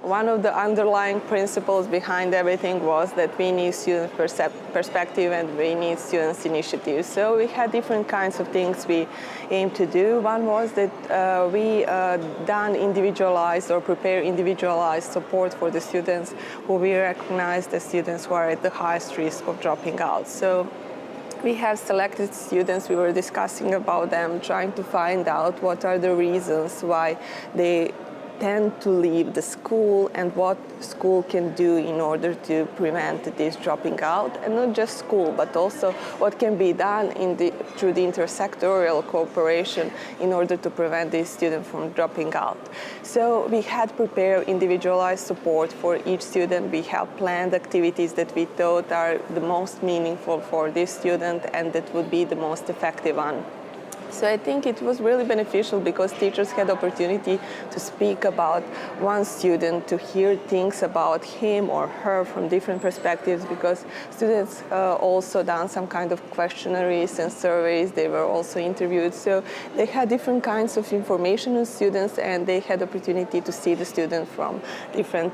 one of the underlying principles behind everything was that we need student perspective and we need students' initiative. So we had different kinds of things we aimed to do. One was that we done individualized or prepare individualized support for the students who we recognize as students who are at the highest risk of dropping out. So we have selected students, we were discussing about them, trying to find out what are the reasons why they tend to leave the school and what school can do in order to prevent this dropping out. And not just school, but also what can be done through the intersectoral cooperation in order to prevent these students from dropping out. So we had prepared individualized support for each student. We have planned activities that we thought are the most meaningful for this student and that would be the most effective one. So I think it was really beneficial because teachers had the opportunity to speak about one student, to hear things about him or her from different perspectives, because students also done some kind of questionnaires and surveys. They were also interviewed. So they had different kinds of information on students, and they had the opportunity to see the student from different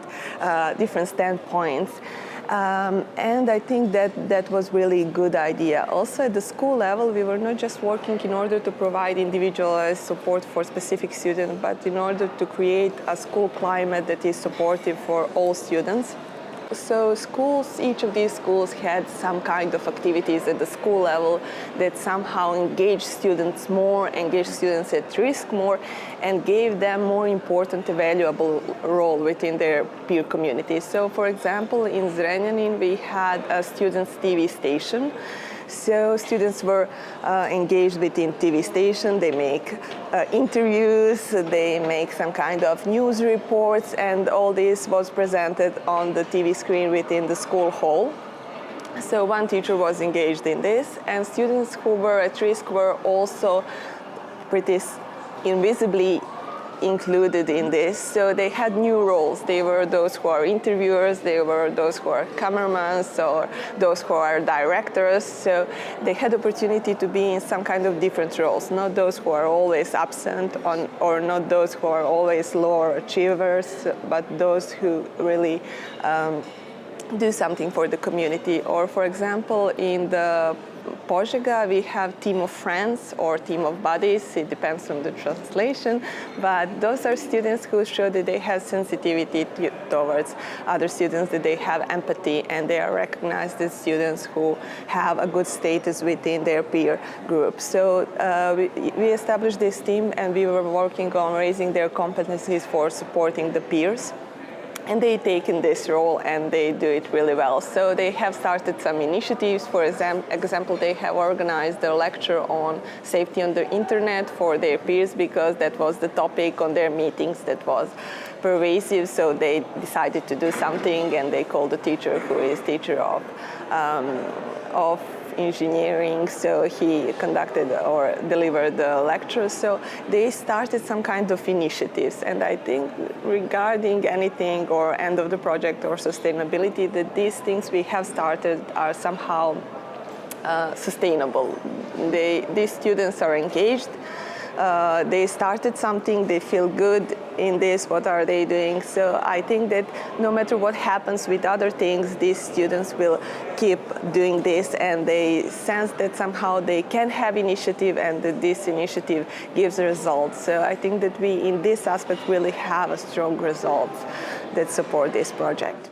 standpoints. And I think that was really a good idea. Also at the school level, we were not just working in order to provide individualized support for specific students, but in order to create a school climate that is supportive for all students. So schools, each of these schools had some kind of activities at the school level that somehow engaged students more, engaged students at risk more, and gave them more important and valuable role within their peer community. So for example, in Zrenjanin, we had a students' TV station. So students were engaged within TV station, they make interviews, they make some kind of news reports, and all this was presented on the TV screen within the school hall. So one teacher was engaged in this, and students who were at risk were also pretty invisibly included in this. So they had new roles. They were those who are interviewers, they were those who are cameramen, or those who are directors. So they had opportunity to be in some kind of different roles, not those who are always absent or not those who are always lower achievers, but those who really do something for the community. Or for example, in the Požega, we have team of friends or team of buddies, it depends on the translation, but those are students who show that they have sensitivity towards other students, that they have empathy, and they are recognized as students who have a good status within their peer group. So we established this team, and we were working on raising their competencies for supporting the peers. And they take in this role and they do it really well. So they have started some initiatives. For example, they have organized a lecture on safety on the internet for their peers because that was the topic on their meetings that was pervasive. So they decided to do something, and they called the teacher, who is teacher of engineering, so he conducted or delivered the lecture. So they started some kind of initiatives, and I think regarding anything or end of the project or sustainability, that these things we have started are somehow sustainable. These students are engaged. They started something, they feel good in this, what are they doing? So I think that no matter what happens with other things, these students will keep doing this, and they sense that somehow they can have initiative and that this initiative gives results. So I think that we, in this aspect, really have a strong results that support this project.